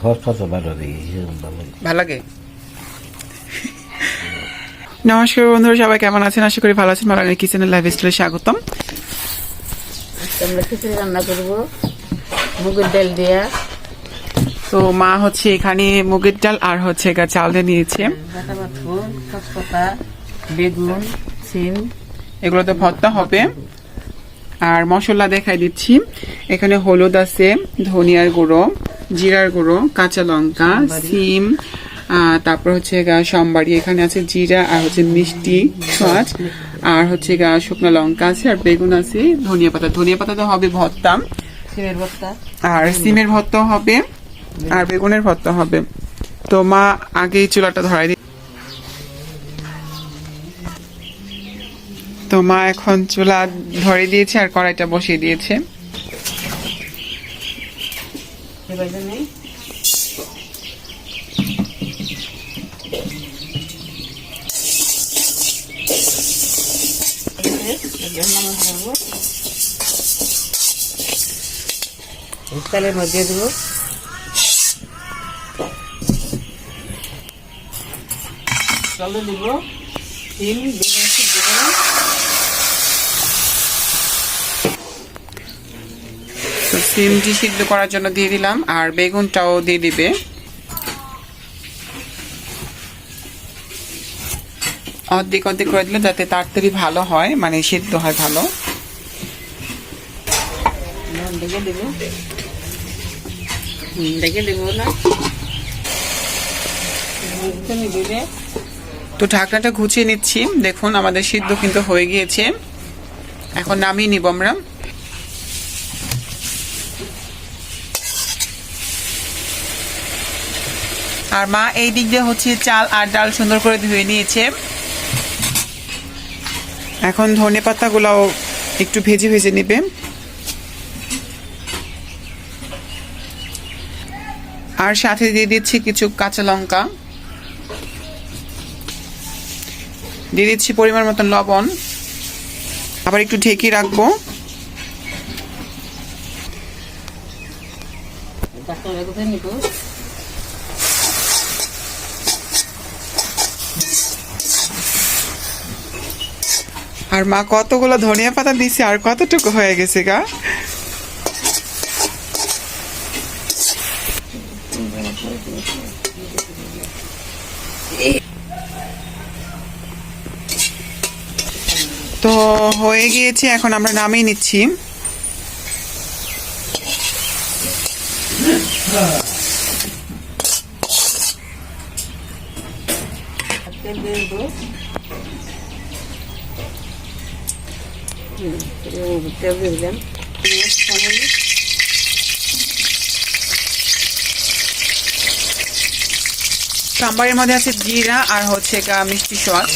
ভালো লাগে। নমস্কার বন্ধুরা, সবাই কেমন আছেন? আশা করি ভালো আছেন। মারানের কিচেনের লাইভ স্টাইলে স্বাগতম। আমরা খিচুড়ি রান্না করব মুগের ডাল দিয়া। তো মা হচ্ছে এখানে মুগের ডাল আর হচ্ছে চাল দিয়ে নিয়েছে। তেজপাতা, বেগুন, সিম এগুলোতে ভর্তা হবে। আর মশলা দেখাই দিচ্ছি, এখানে হলুদ আছে, ধনিয়ার গুঁড়ো, জিরার গুঁড়ো, কাঁচা লঙ্কা, সিম, তারপর হচ্ছে সম্বারি, এখানে আছে জিরা আর হচ্ছে মিষ্টি সস, আর হচ্ছে শুকনো লঙ্কা আছে, আর বেগুন আছে, ধনিয়া পাতা তো হবে ভর্তা, সিমের ভর্তা, আর সিমের ভর্তা হবে, আর বেগুনের ভর্তা হবে। তো মা আগেই চুলাটা ধরাই দি। তো মা এখন চুলা ধরে দিয়েছে আর কড়াইটা বসিয়ে দিয়েছে। তেলের মধ্যে দেবো জল দিব, সিম সিমটি সিদ্ধ করার জন্য দিয়ে দিলাম, আর বেগুনটাও দিয়ে দিবে। অর্ধেক করে দিলে যাতে তাড়াতাড়ি ভালো হয়, মানে সিদ্ধ হয় ভালো। তো ঢাকনাটা ঘুচিয়ে নিচ্ছি। দেখুন আমাদের সিদ্ধ কিন্তু হয়ে গিয়েছে, এখন নামিয়ে নিব আমরা। আর মা এই দিক দিয়ে হচ্ছে চাল আর ডাল সুন্দর করে ধুয়ে নিয়েছে। এখন ধনেপাতা গুলাও একটু ভেজে নেবে। আর সাথে দিয়ে দিচ্ছি কিছু কাঁচা লঙ্কা, দিয়ে দিচ্ছি পরিমাণ মতন লবণ, আবার একটু ঢেকে রাখবো। আর মা কতগুলো ধনিয়া পাতা দিছে, আর কতটুকু হয়ে গেছে গা। তো হয়ে গিয়েছে, এখন আমরা নামিয়ে নিচ্ছি। সাম্বারের মধ্যে আছে জিরা আর হচ্ছে মিষ্টি সস,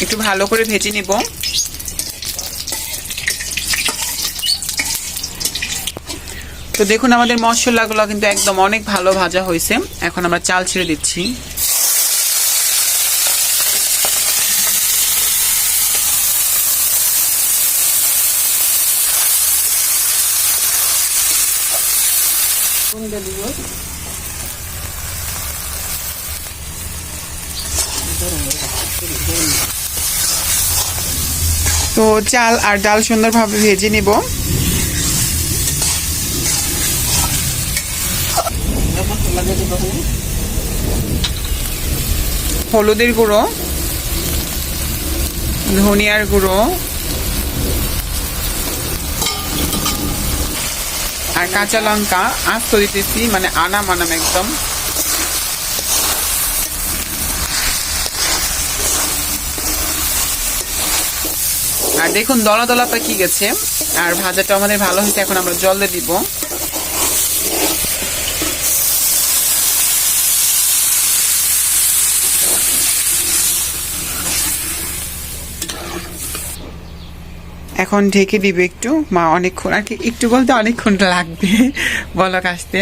একটু ভালো করে ভেজে নিব। তো দেখুন আমাদের মশলাগুলো কিন্তু একদম অনেক ভালো ভাজা হয়েছে। এখন আমরা চাল ছেড়ে দিচ্ছি। তো চাল আর ডাল সুন্দরভাবে ভেজে নিব। হলুদের গুঁড়ো, ধনিয়ার গুঁড়ো, আর কাঁচা লঙ্কা আস্ত দিতেছি, মানে আনাম একদম। আর দেখুন দলা দলা পাকি গেছে, আর ভাজাটা আমাদের ভালো হয়েছে। এখন আমরা জল দিয়ে দিব। এখন ঢেকে দিবে একটু। মা অনেকক্ষণ, আর কি একটু বলতে অনেকক্ষণ লাগবে বলক আসতে।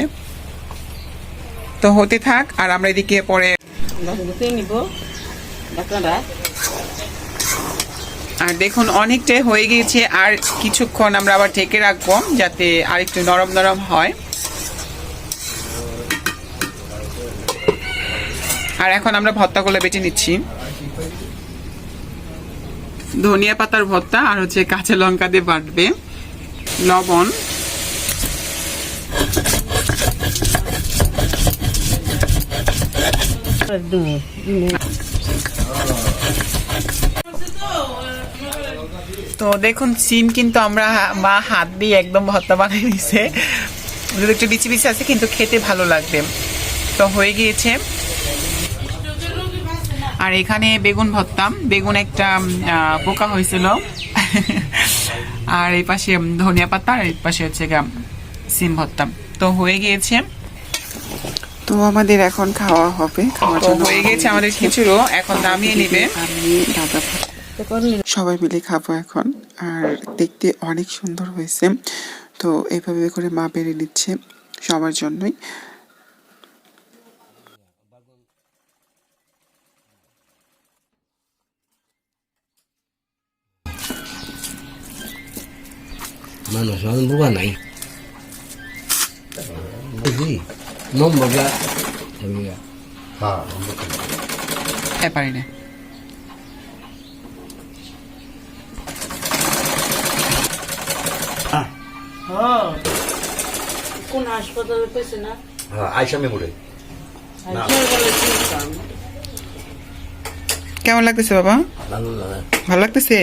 তো হতে থাক, আর আমরা এদিকে পরে নিব। আর দেখুন অনেকটাই হয়ে গিয়েছে, আর কিছুক্ষণ আমরা আবার ঢেকে রাখবো যাতে আর একটু নরম নরম হয়। আর এখন আমরা ভর্তাগুলো বেটে নিচ্ছি। ধনিয়া পাতার ভর্তা আর হচ্ছে কাঁচা লঙ্কা দিয়ে বাটবে, লবণ, তো দেখুন সিম কিন্তু আমরা মা হাত দিয়ে একদম ভর্তা বানিয়ে নিছে, একটু বিচি বিচি আছে কিন্তু খেতে ভালো লাগবে। তো হয়ে গিয়েছে। আর এখানে বেগুন ভর্তা, বেগুন একটা পোকা হয়েছিল আর এই পাশে ধনিয়া পাতা আর এই পাশে হচ্ছে সিম ভর্তা। তো হয়ে গিয়েছে, তো আমাদের এখন খাওয়া হবে। হয়ে গেছে আমাদের খিচুড়ি, এখন নামিয়ে নিবে। সবাই মিলে খাবো এখন। আর দেখতে অনেক সুন্দর হয়েছে, তো এইভাবে করে মা বেড়ে নিচ্ছে সবার জন্যই। মানুষ বুবা নাই নম্বরটা পারি না। কোন হাসপাতালে পেয়েছে না? আয়সা মেমোরে। কেমন লাগতেছে বাবা? ভালো লাগতেছে।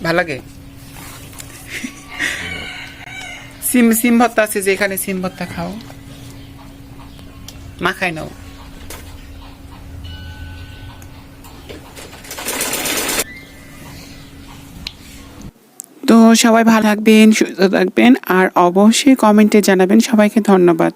ভালো লাগে। সিম ভর্তা আছে যে, এখানে সিম ভর্তা খাও, মাখাই নাও। তো সবাই ভালো থাকবেন, সুস্থ থাকবেন, আর অবশ্যই কমেন্টে জানাবেন। সবাইকে ধন্যবাদ।